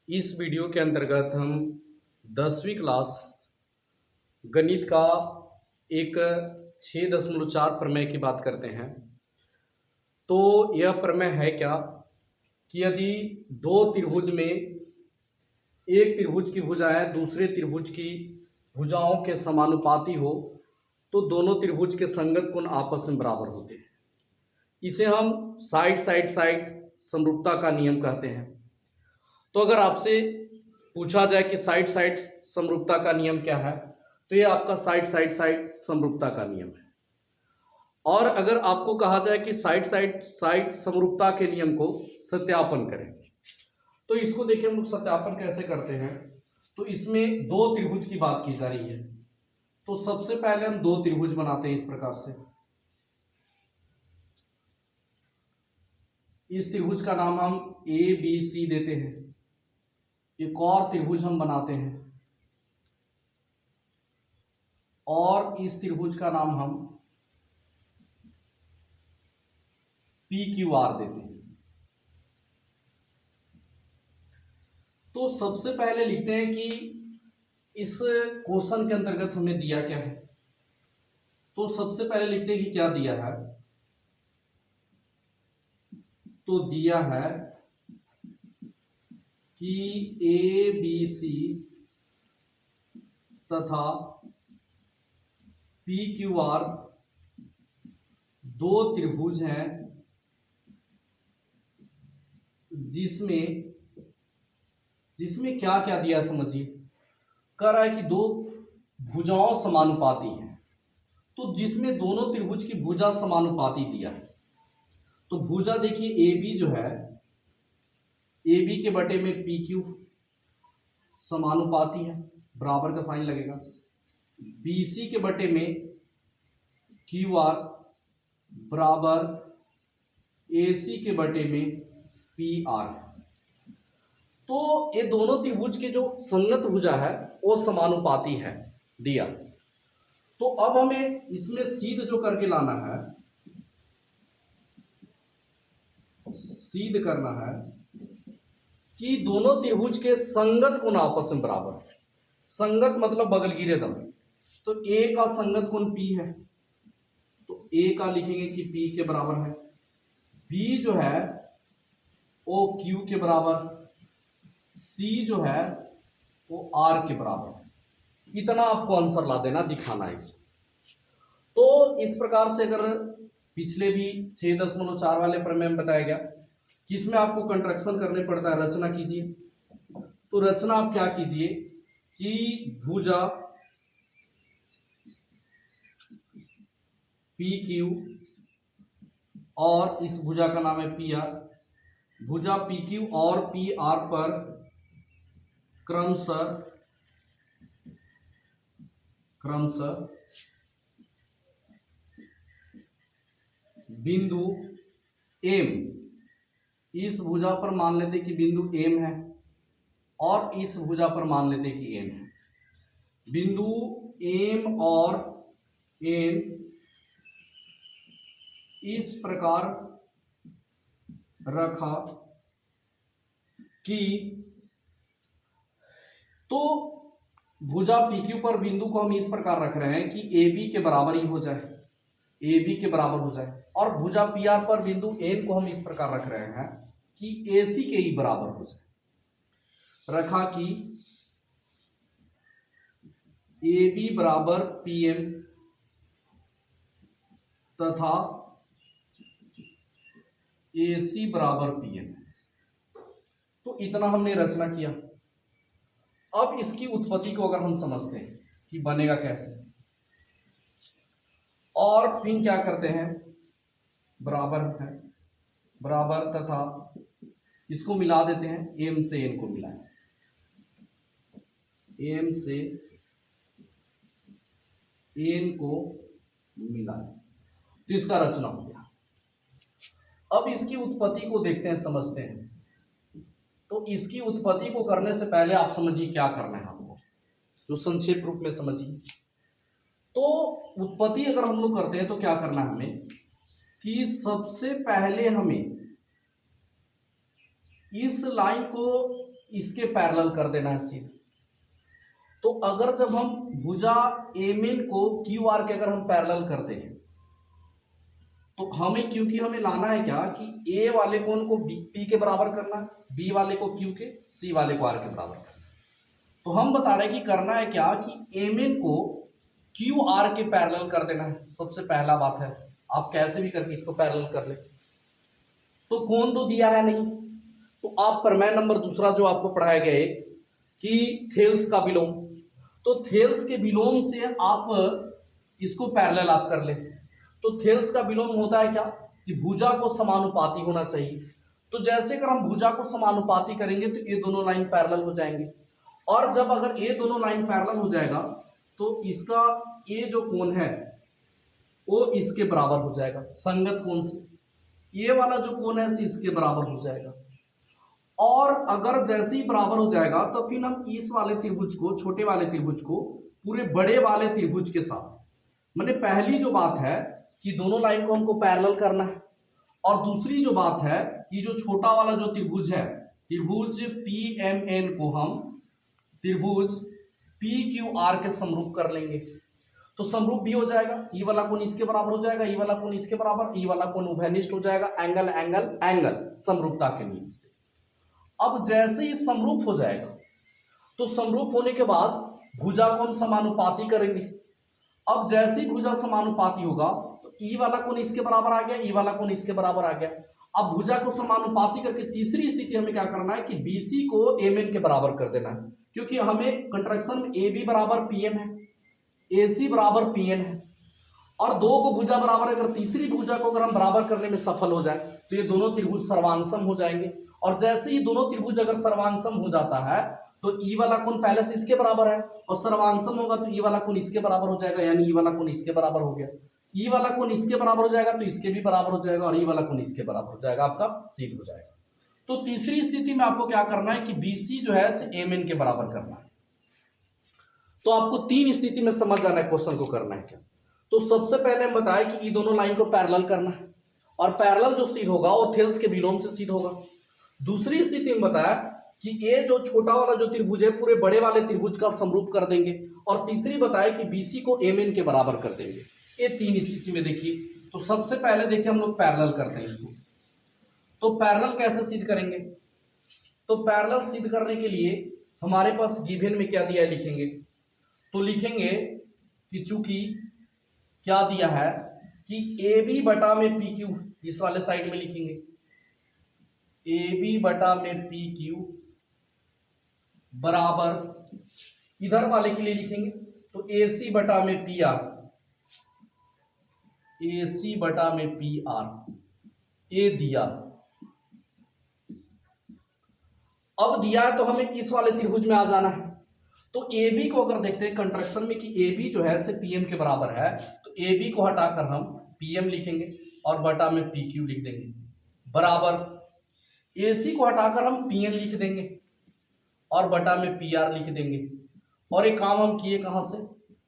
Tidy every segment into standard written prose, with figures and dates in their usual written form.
इस वीडियो के अंतर्गत हम 10वीं क्लास गणित का एक 6.4 प्रमेय की बात करते हैं। तो यह प्रमेय है क्या कि यदि दो त्रिभुज में एक त्रिभुज की भुजाएं दूसरे त्रिभुज की भुजाओं के समानुपाती हो तो दोनों त्रिभुज के संगत कोण आपस में बराबर होते हैं। इसे हम साइड साइड साइड समरूपता का नियम कहते हैं। तो अगर आपसे पूछा जाए कि साइड साइड समरूपता का नियम क्या है, तो ये आपका साइड साइड साइड समरूपता का नियम है। और अगर आपको कहा जाए कि साइड साइड साइड समरूपता के नियम को सत्यापन करें, तो इसको देखिए हम लोग सत्यापन कैसे करते हैं। तो इसमें दो त्रिभुज की बात की जा रही है। तो सबसे पहले हम दो त्रिभुज बनाते हैं इस प्रकार से। इस त्रिभुज का नाम हम ए बी सी देते हैं। एक और त्रिभुज हम बनाते हैं और इस त्रिभुज का नाम हम पी क्यू आर देते हैं। तो सबसे पहले लिखते हैं कि इस क्वेश्चन के अंतर्गत हमें दिया क्या है। तो सबसे पहले लिखते हैं कि क्या दिया है। तो दिया है कि ए बी सी तथा पी क्यू आर दो त्रिभुज हैं जिसमें क्या क्या दिया समझिए। कह रहा है कि दो भुजाओं समानुपाती हैं। तो जिसमें दोनों त्रिभुज की भुजा समानुपाती दिया है। तो भुजा देखिए ए बी जो है, ए बी के बटे में पी क्यू समानुपाती है, बराबर का साइन लगेगा। बी सी के बटे में क्यू आर बराबर ए सी के बटे में पी आर। तो ये दोनों त्रिभुज के जो संगत भुजा है वो समानुपाती है दिया। तो अब हमें इसमें सिद्ध जो करके लाना है, सिद्ध करना है कि दोनों त्रिभुज के संगत कोण आपस में बराबर है। संगत मतलब बगल गिरे दम। तो ए का संगत कोण पी है, तो ए का लिखेंगे कि पी के बराबर है। बी जो है वो क्यू के बराबर, सी जो है वो आर के बराबर है। इतना आपको आंसर ला देना, दिखाना है इसको। तो इस प्रकार से अगर पिछले भी 6.4 वाले प्रमेय में बताया गया कि इसमें आपको कंट्रैक्शन करने पड़ता है, रचना कीजिए। तो रचना आप क्या कीजिए कि भुजा पी क्यू और इस भुजा का नाम है पी आर। भुजा पी क्यू और पी आर पर क्रमशः बिंदु एम, इस भुजा पर मान लेते कि बिंदु एम है और इस भुजा पर मान लेते कि एन है। बिंदु एम और एन इस प्रकार रखा कि तो भुजा PQ पर बिंदु को हम इस प्रकार रख रहे हैं कि AB के बराबर ही हो जाए, AB के बराबर हो जाए। और भुजा PR पर बिंदु N को हम इस प्रकार रख रहे हैं कि AC के ही बराबर हो जाए। रखा कि AB बराबर PM तथा AC बराबर PM। तो इतना हमने रचना किया। अब इसकी उत्पत्ति को अगर हम समझते हैं कि बनेगा कैसे, और फिर क्या करते हैं, बराबर है, बराबर तथा इसको मिला देते हैं, एम से एन को मिलाएं, एम से एन को मिलाएं। तो इसका रचना हो गया। अब इसकी उत्पत्ति को देखते हैं, समझते हैं। तो इसकी उत्पत्ति को करने से पहले आप समझिए क्या करना है आपको, जो संक्षेप रूप में समझिए। तो उत्पत्ति अगर हम लोग करते हैं तो क्या करना है हमें कि सबसे पहले हमें इस लाइन को इसके पैरेलल कर देना है सीधा। तो अगर जब हम भुजा एम को क्यू आर के अगर हम पैरेलल करते हैं तो हमें, क्योंकि हमें लाना है क्या कि ए वाले कोण को पी के बराबर करना है, बी वाले को क्यू के, सी वाले को आर के बराबर करना है। तो हम बता रहे हैं कि करना है क्या कि एम एन को क्यू आर के पैरेलल कर देना है। सबसे पहला बात है, आप कैसे भी करके इसको पैरेलल कर ले। तो कोण तो दिया है नहीं, तो आप प्रमेय नंबर दूसरा जो आपको पढ़ाया गया है कि थेल्स का विलोम, तो थेल्स के विलोम से आप इसको पैरेलल आप कर ले। तो थेल्स का विलोम होता है क्या कि भुजा को समानुपाती होना चाहिए। तो जैसे अगर हम भुजा को समानुपाती करेंगे तो ये दोनों लाइन पैरेलल हो जाएंगे, और जब अगर ये दोनों लाइन पैरेलल हो जाएगा तो इसका ये जो कोण है वो इसके बराबर हो जाएगा संगत कोण से, ये वाला जो कोण है इसके बराबर हो जाएगा। और अगर जैसे ही बराबर हो जाएगा तो फिर हम इस वाले त्रिभुज को, छोटे वाले त्रिभुज को पूरे बड़े वाले त्रिभुज के साथ, मैंने पहली जो बात है कि दोनों लाइन को हमको पैरेलल करना है, और दूसरी जो बात है कि जो छोटा वाला जो त्रिभुज है, त्रिभुज पी एम एन को हम त्रिभुज पी क्यू आर के समरूप कर लेंगे। तो समरूप भी हो जाएगा, ई वाला कोण इसके बराबर हो जाएगा, ई वाला कोण इसके बराबर, ई वाला कोण उभयनिष्ठ हो जाएगा, एंगल एंगल एंगल समरूपता के नियम से। अब जैसे ही समरूप हो जाएगा तो समरूप होने के बाद भुजा को हम समानुपाती करेंगे। अब जैसे ही भुजा समानुपाती होगा तो ई वाला कोण इसके बराबर आ गया, ई वाला कोण इसके बराबर आ गया। अब भुजा को समानुपाती करके तीसरी स्थिति हमें क्या करना है कि बीसी को एम एन के बराबर कर देना है, क्योंकि हमें कंट्रैक्शन में ए बी बराबर पी एम है, ए सी बराबर पी एन है, और दो को भुजा बराबर, अगर तीसरी भुजा को अगर हम बराबर करने में सफल हो जाए तो ये दोनों त्रिभुज सर्वांसम हो जाएंगे। और जैसे ही दोनों त्रिभुज अगर सर्वांसम हो जाता है तो ई वाला कोण पहले से इसके बराबर है, और सर्वांसम होगा तो ई वाला कोण इसके बराबर हो जाएगा, यानी ई वाला कोण इसके बराबर हो गया। ई वाला कोण इसके बराबर हो जाएगा तो इसके भी बराबर हो जाएगा, और ई वाला कोण इसके बराबर हो जाएगा, आपका सिद्ध हो जाएगा। तो तीसरी स्थिति में आपको क्या करना है कि बीसी जो है एम एन के बराबर करना है। तो आपको तीन स्थिति में समझ जाना है क्वेश्चन को करना है क्या। तो सबसे पहले हम बताए कि ये दोनों लाइन को पैरेलल करना है, और पैरेलल जो सिद्ध होगा वो थेल्स के विलोम से सिद्ध होगा। दूसरी स्थिति में बताया कि ये जो छोटा वाला जो त्रिभुज है पूरे बड़े वाले त्रिभुज का समरूप कर देंगे, और तीसरी बताया कि बीसी को एम एन के बराबर कर देंगे। ये तीन स्थिति में देखिए, तो सबसे पहले देखिए हम लोग पैरेलल करते हैं इसको। तो पैरेलल कैसे सिद्ध करेंगे, तो पैरेलल सिद्ध करने के लिए हमारे पास गिवन में क्या दिया है लिखेंगे। तो लिखेंगे कि चूंकि क्या दिया है कि ए बी बटा में पी क्यू, इस वाले साइड में लिखेंगे ए बी बटा में पी क्यू बराबर, इधर वाले के लिए लिखेंगे तो ए सी बटा में पी आर, ए सी बटा में पी आर, ए दिया। अब दिया है तो हमें इस वाले त्रिभुज में आ जाना है। तो ए बी को अगर देखते हैं कंट्रैक्शन में कि ए बी जो है से पी एम के बराबर है, तो ए बी को हटाकर हम पी एम लिखेंगे और बटा में पी क्यू लिख देंगे, बराबर ए सी को हटाकर हम पी एन लिख देंगे और बटा में पी आर लिख देंगे। और ये काम हम किए कहाँ से,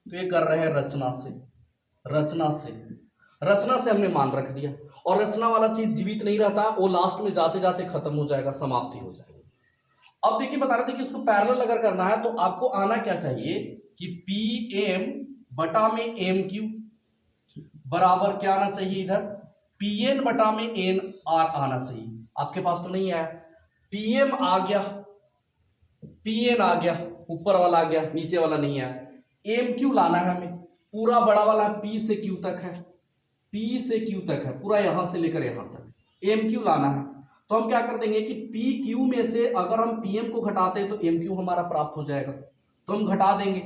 तो ये कर रहे हैं रचना से। रचना से हमने मान रख दिया, और रचना वाला चीज जीवित नहीं रहता, वो लास्ट में जाते जाते खत्म हो जाएगा, समाप्ति हो जाएगी। अब देखिए बता रहे थे कि इसको पैरेलल अगर करना है तो आपको आना क्या चाहिए कि पी एम बटा में एम क्यू बराबर क्या आना चाहिए, इधर पी एन बटा में एन आर आना चाहिए। आपके पास तो नहीं आया, पी एम आ गया, पी एन आ गया, ऊपर वाला आ गया, नीचे वाला नहीं आया। एम क्यू लाना है हमें, पूरा बड़ा वाला पी से क्यू तक है, पी से क्यू तक है, पूरा यहां से लेकर यहां तक एम क्यू लाना है। तो हम क्या कर देंगे कि पी क्यू में से अगर हम पी एम को घटाते हैं तो एम क्यू हमारा प्राप्त हो जाएगा, तो हम घटा देंगे।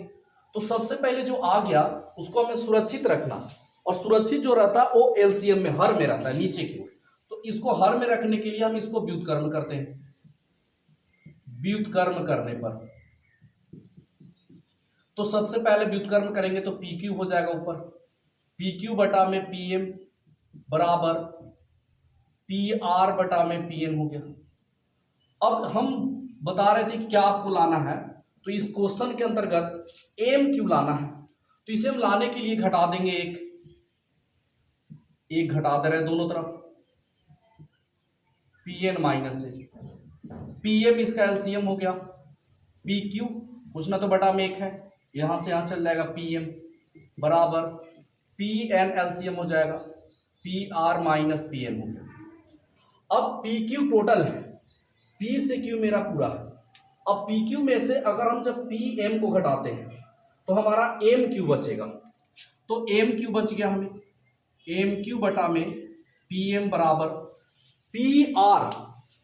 तो सबसे पहले जो आ गया उसको हमें सुरक्षित रखना, और सुरक्षित जो रहता है वो एलसीएम में हर में रहता है नीचे की ओर। तो इसको हर में रखने के लिए हम इसको व्युत्क्रम करते हैं, व्युत्क्रम करने पर तो सबसे पहले व्युत्क्रम करेंगे तो पी क्यू हो जाएगा ऊपर, पी क्यू बटा में पी एम बराबर पी आर बटा में पी एन हो गया। अब हम बता रहे थे कि क्या आपको लाना है, तो इस क्वेश्चन के अंतर्गत एम क्यू लाना है। तो इसे हम लाने के लिए घटा देंगे, एक घटा दे रहे दोनों तरफ, पी एन माइनस ए, पी एम इसका एलसीएम हो गया, पी क्यू कुछ ना तो बटा में 1 है, यहां से यहां चल जाएगा, पी एम बराबर पी एन एलसीएम हो जाएगा, P R minus P N हो गया। अब पी क्यू टोटल है, पी से क्यू मेरा पूरा है। अब पी क्यू में से अगर हम जब पी एम को घटाते हैं तो हमारा एम क्यू बचेगा, तो एम क्यू बच गया हमें, एम क्यू बटा में पी एम बराबर पी आर,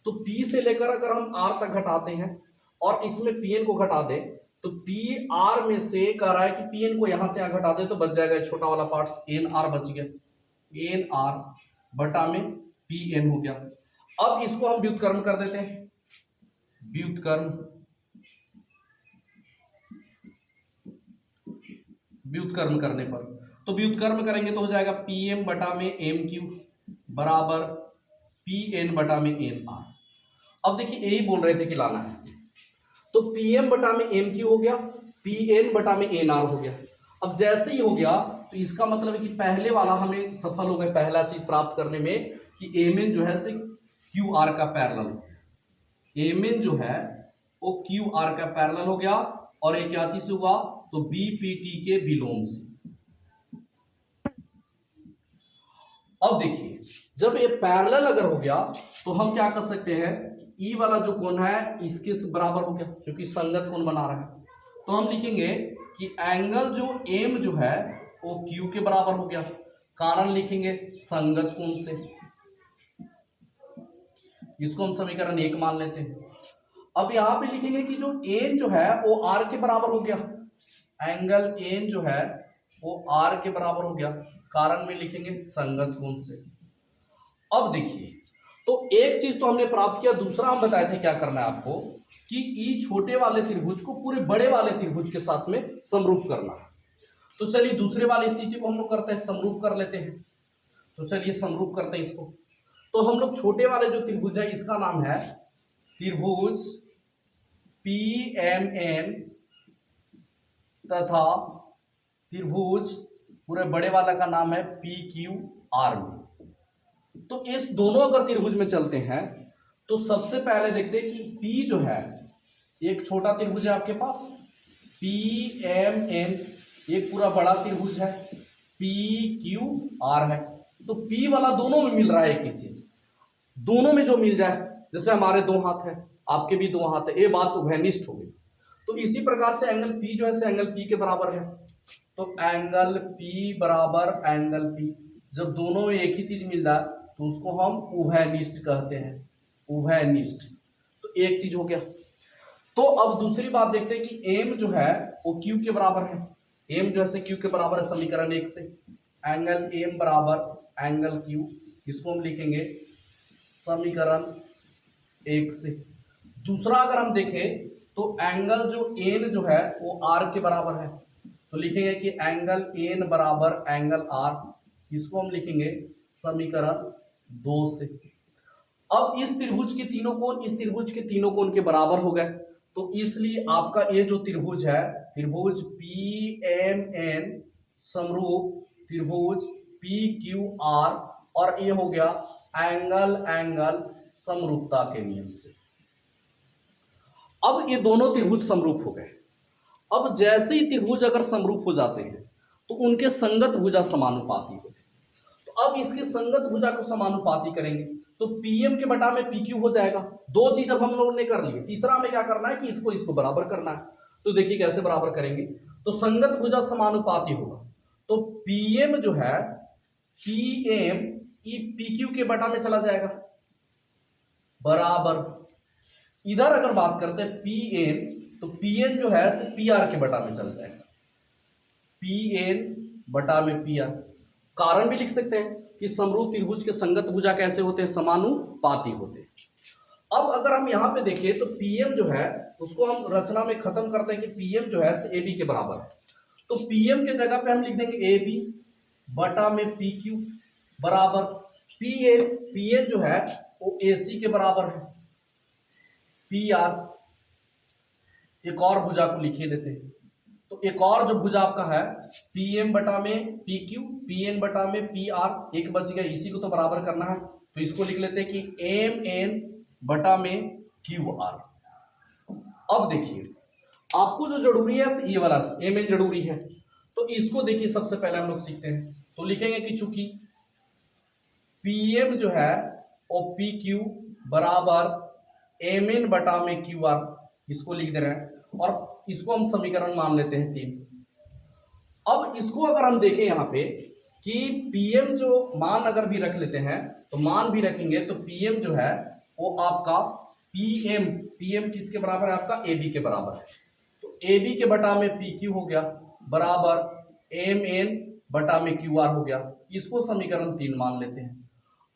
तो पी से लेकर अगर हम आर तक घटाते हैं और इसमें पी एन को घटा दें तो पी आर में से कह रहा है कि पी एन को यहां से यहां घटा दे तो बच जाएगा छोटा वाला पार्ट, एन आर बच गया, एन आर बटा में पी एन हो गया। अब इसको हम व्युत्क्रम कर देते हैं, व्युत्क्रम करने पर तो व्युत्क्रम करेंगे तो हो जाएगा पी एम बटा में एम क्यू बराबर पी एन बटा में एन आर। अब देखिए यही बोल रहे थे कि लाना है, तो पी एम बटा में एम क्यू हो गया, पी एन बटा में एन आर हो गया। अब जैसे ही हो गया तो इसका मतलब है कि पहले वाला हमें सफल हो गया, पहला चीज प्राप्त करने में कि एम एन जो है से क्यू आर का पैरेलल, एम एन जो है वो क्यू आर का पैरेलल हो गया, और ये क्या चीज से हुआ तो बीपीटी के विलोम से। अब देखिए जब ये पैरेलल अगर हो गया तो हम क्या कर सकते हैं, ई वाला जो कोण है इसके बराबर हो गया क्योंकि संगत कोण बना रहा है, तो हम लिखेंगे कि एंगल जो एम जो है वो क्यू के बराबर हो गया, कारण लिखेंगे संगत कोण से, इसको हम समीकरण 1 मान लेते हैं। अब यहां पे लिखेंगे कि जो एन जो है वो आर के बराबर हो गया, एंगल एन जो है वो आर के बराबर हो गया, कारण में लिखेंगे संगत कोण से। अब देखिए तो एक चीज तो हमने प्राप्त किया, दूसरा हम बताए थे क्या करना है आपको कि ई छोटे वाले त्रिभुज को पूरे बड़े वाले त्रिभुज के साथ में समरूप करना है। तो चलिए दूसरे वाली स्थिति को हम लोग करते हैं, समरूप कर लेते हैं। तो चलिए समरूप करते हैं इसको। तो हम लोग छोटे वाले जो त्रिभुज है इसका नाम है त्रिभुज पी एम एन तथा त्रिभुज पूरे बड़े वाला का नाम है पी क्यू आर में। तो इस दोनों अगर त्रिभुज में चलते हैं तो सबसे पहले देखते हैं कि P जो है एक छोटा त्रिभुज है आपके पास पी एम एन, एक पूरा बड़ा त्रिभुज है पी क्यू आर है। तो P वाला दोनों में मिल रहा है एक ही चीज, दोनों में जो मिल जाए, जैसे हमारे 2 हाथ है आपके भी 2 हाथ है, ये बात उभयनिष्ठ हो गई। तो इसी प्रकार से एंगल P जो है से एंगल P के बराबर है, तो एंगल P बराबर एंगल P, जब दोनों में एक ही चीज मिल जाए तो उसको हम उभयनिष्ठ कहते हैं, उभयनिष्ठ। तो एक चीज हो गया। तो अब दूसरी बात देखते हैं कि m जो है वो q के बराबर है, m जो है q के बराबर है समीकरण 1 से, एंगल m बराबर एंगल q, इसको हम लिखेंगे समीकरण 1 से। दूसरा अगर हम देखें तो एंगल जो n जो है वो r के बराबर है, तो लिखेंगे कि एंगल n बराबर एंगल r, इसको हम लिखेंगे समीकरण 2 से। अब इस त्रिभुज के तीनों कोण इस त्रिभुज के तीनों कोण के बराबर हो गए, तो इसलिए आपका ये जो त्रिभुज है त्रिभुज पी एम एन समरूप त्रिभुज पी क्यू आर, और ये हो गया एंगल एंगल समरूपता के नियम से। अब ये दोनों त्रिभुज समरूप हो गए। अब जैसे ही त्रिभुज अगर समरूप हो जाते हैं तो उनके संगत भुजा समानुपाती होते हैं। तो अब इसके संगत भुजा को समानुपाती करेंगे तो पीएम के बटा में पीक्यू हो जाएगा। 2 चीज अब हम लोगों ने कर ली, तीसरा हमें क्या करना है कि इसको बराबर करना है। तो देखिए कैसे बराबर करेंगे, तो संगत भुजा समानुपाती होगा, तो पीएम जो है पीएम पीक्यू के बटा में चला जाएगा बराबर, इधर अगर बात करते हैं पीएन तो पीएन जो है पीआर के बटा में चल जाएगा, पीएन बटा में पीआर। कारण भी लिख सकते हैं कि समरूप त्रिभुज के संगत भुजा कैसे होते हैं, समानुपाती होते हैं। अब अगर हम यहाँ पे देखें तो पीएम जो है उसको हम रचना में खत्म करते हैं कि पीएम जो है ए बी के बराबर है, तो पीएम के जगह पे हम लिख देंगे ए बी बटा में पी क्यू बराबर पीएन, पीएन जो है वो ए सी के बराबर है, पी आर। एक और भुजा को लिखे देते हैं, तो एक और जो भुजा आपका है पीएम बटा में पी क्यू, पीएन बटा में पी आर, एक बच गया, इसी को तो बराबर करना है, तो इसको लिख लेते हैं कि एम एन बटा में क्यू आर। अब देखिए आपको जो जरूरी है ये वाला एम एन जरूरी है, तो इसको देखिए सबसे पहले हम लोग सीखते हैं। तो लिखेंगे कि चूंकि पीएम जो है वो पी क्यू बराबर एम एन बटा में क्यू आर, इसको लिख दे रहे हैं और इसको हम समीकरण मान लेते हैं 3। अब इसको अगर हम देखें यहाँ पे कि पीएम जो मान अगर भी रख लेते हैं तो मान भी रखेंगे तो पीएम जो है वो आपका पीएम पीएम किसके बराबर है, आपका एबी के बराबर है। तो एबी के बटा में पी क्यू हो गया बराबर एम एन बटा में क्यू आर हो गया। इसको समीकरण 3 मान लेते हैं।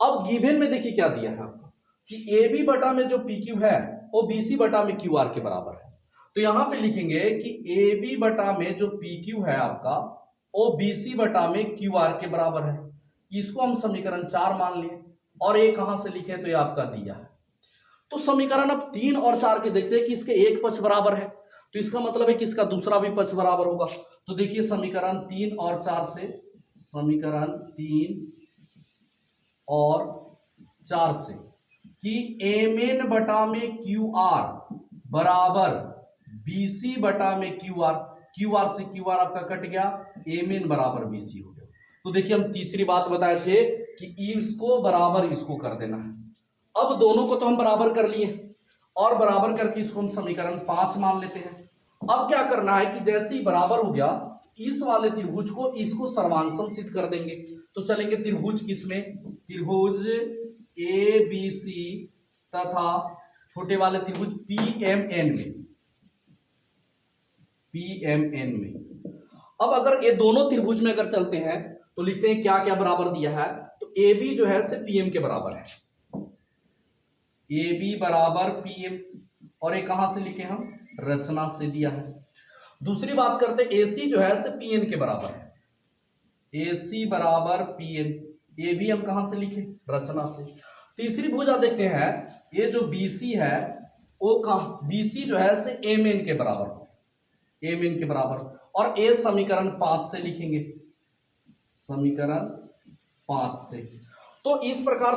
अब गिवन में देखिए क्या दिया है आपको कि एबी बटा में जो पी क्यू है वो बीसी बटा में क्यू आर के बराबर है। तो यहां पे लिखेंगे कि ए बी बटा में जो पी क्यू है आपका वो बी सी बटा में क्यू आर के बराबर है। इसको हम समीकरण 4 मान लिए और ये कहां से लिखे तो ये आपका दिया है। तो समीकरण अब 3 और 4 के देखते हैं कि इसके एक पक्ष बराबर है, तो इसका मतलब है कि इसका दूसरा भी पक्ष बराबर होगा। तो देखिए समीकरण 3 और 4 से, समीकरण 3 और 4 से कि एम एन बटा में क्यू आर बराबर बीसी बटा में क्यू आर से क्यू आर आपका कट गया, एम एन बराबर बीसी हो गया। तो देखिए हम तीसरी बात बताए थे कि इसको बराबर इसको कर देना है। अब दोनों को तो हम बराबर कर लिए और बराबर करके इसको हम समीकरण 5 मान लेते हैं। अब क्या करना है कि जैसे ही बराबर हो गया इस वाले त्रिभुज को इसको सर्वांशम सिद्ध कर देंगे। तो चलेंगे त्रिभुज किसमें, त्रिभुज ए बी सी तथा छोटे वाले त्रिभुज पीएमएन में, पीएमएन में। अब अगर ये दोनों त्रिभुज में अगर चलते हैं तो लिखते हैं क्या क्या बराबर दिया है। तो ए बी जो है से पीएम के बराबर है, ए बी बराबर पीएम, और ये कहां से लिखे हम, रचना से दिया है। दूसरी बात करते हैं ए सी जो है से पीएन के बराबर है, ए सी बराबर पीएन, ए भी हम कहां से लिखे, रचना से। तीसरी भुजा देखते हैं, ये जो बीसी है वो कहां, बीसी जो है से एम एन के बराबर, एम एन के बराबर, और ए समीकरण 5 से लिखेंगे, समीकरण 5 से। तो इस प्रकार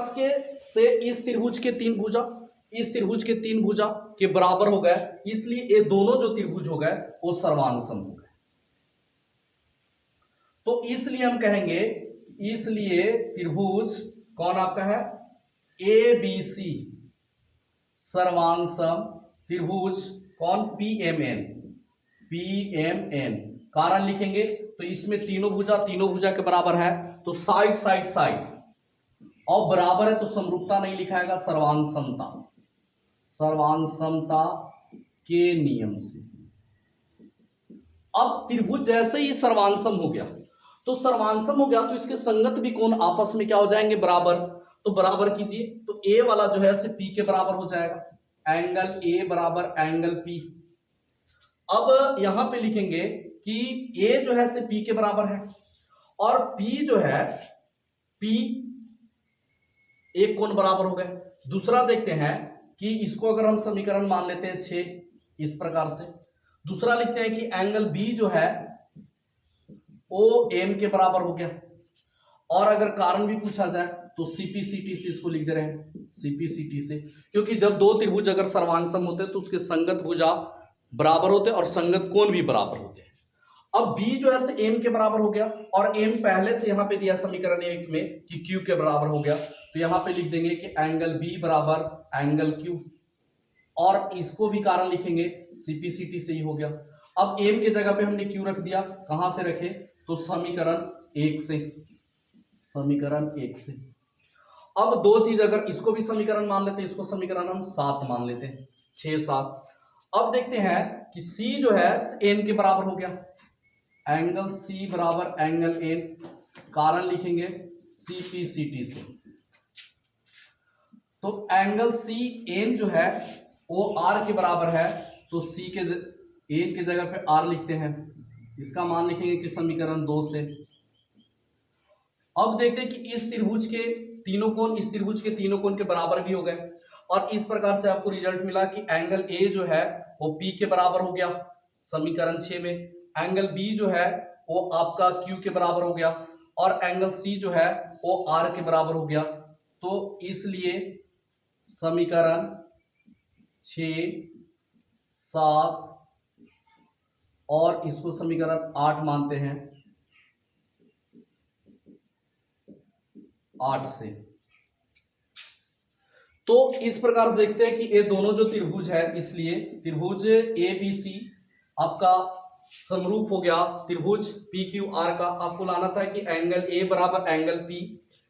से इस त्रिभुज के 3 भुजा, इस त्रिभुज के 3 भुजा के बराबर हो गए, इसलिए ये दोनों जो त्रिभुज हो गए वो सर्वांगसम हो गए। तो इसलिए हम कहेंगे, इसलिए त्रिभुज कौन आपका है, ए बी सी सर्वांगसम त्रिभुज कौन, पीएमएन, पीएमएन। कारण लिखेंगे तो इसमें तीनों भुजा के बराबर है, तो साइड साइड साइड, और बराबर है तो समरूपता नहीं लिखाएगा, सर्वांगसमता, सर्वांगसमता के नियम से। अब त्रिभुज जैसे ही सर्वांगसम हो गया, तो सर्वांगसम हो गया तो इसके संगत भी कोण आपस में क्या हो जाएंगे, बराबर। तो बराबर कीजिए, तो ए वाला जो है से पी के बराबर हो जाएगा, एंगल ए बराबर एंगल पी। अब यहां पे लिखेंगे कि ए जो है से पी के बराबर है और पी जो है, पी एक कोण बराबर हो गए। दूसरा देखते हैं कि इसको अगर हम समीकरण मान लेते हैं 6 इस प्रकार से। दूसरा लिखते हैं कि एंगल बी जो है ओ एम के बराबर हो गया, और अगर कारण भी पूछा जाए तो सीपीसीटी से इसको लिख दे रहे हैं, सीपीसीटी से, क्योंकि जब दो त्रिभुज अगर सर्वांगसम होते हैं तो उसके संगत भुजा बराबर होते हैं और संगत कोण भी बराबर होते हैं। अब b जो है से m के बराबर हो गया, और m पहले से यहां पे दिया समीकरण 1 में कि q के बराबर हो गया, तो यहां पे लिख देंगे कि एंगल b बराबर एंगल q, और इसको भी कारण लिखेंगे, सीपीसीटी से ही हो गया। अब m के जगह पे हमने q रख दिया, कहां से रखे, तो समीकरण 1 से, समीकरण 1 से। अब दो चीज, अगर इसको भी समीकरण मान लेते हैं, इसको समीकरण हम 7 मान लेते हैं, 6 7। अब देखते हैं कि c जो है n के बराबर हो गया, एंगल c बराबर एंगल n, कारण लिखेंगे सीपीसीटी से। तो एंगल सी एन जो है वो r के बराबर है, तो c के n के जगह पे r लिखते हैं, इसका मान लिखेंगे कि समीकरण 2 से। अब देखते हैं कि इस त्रिभुज के तीनों कोण, इस त्रिभुज के तीनों कोण के बराबर भी हो गए, और इस प्रकार से आपको रिजल्ट मिला कि एंगल a जो है वो p के बराबर हो गया समीकरण 6 में, एंगल b जो है वो आपका q के बराबर हो गया, और एंगल c जो है वो r के बराबर हो गया। तो इसलिए समीकरण 6 7 और इसको समीकरण 8 मानते हैं, 8 से। तो इस प्रकार देखते हैं कि ये दोनों जो त्रिभुज है, इसलिए त्रिभुज ABC आपका समरूप हो गया त्रिभुज PQR का। आपको लाना था कि एंगल A बराबर एंगल P,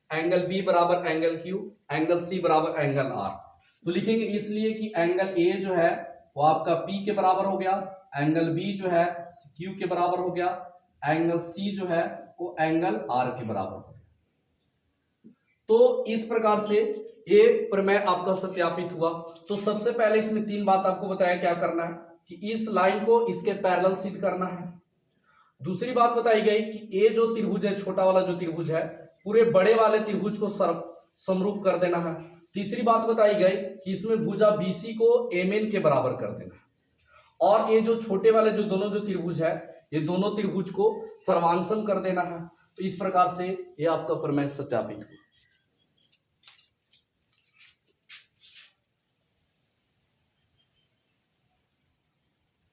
एंगल B बराबर एंगल Q, एंगल C बराबर एंगल R। तो लिखेंगे इसलिए कि एंगल A जो है वो आपका P के बराबर हो गया, एंगल B जो है Q के बराबर हो गया, एंगल C जो है वो एंगल R के बराबर हो गया। तो इस प्रकार से ये प्रमेय आपका सत्यापित हुआ। तो सबसे पहले इसमें 3 बात आपको बताया क्या करना है कि इस लाइन को इसके पैरेलल सिद्ध करना है। दूसरी बात बताई गई कि ये जो त्रिभुज है, छोटा वाला जो त्रिभुज है, पूरे बड़े वाले त्रिभुज को समरूप कर देना है। तीसरी बात बताई गई कि इसमें भुजा BC को MN के बराबर कर देना है। और ये जो छोटे वाले जो दोनों जो त्रिभुज है, ये दोनों त्रिभुज को सर्वांशम कर देना है। तो इस प्रकार से ये आपका प्रमेय सत्यापित हुआ।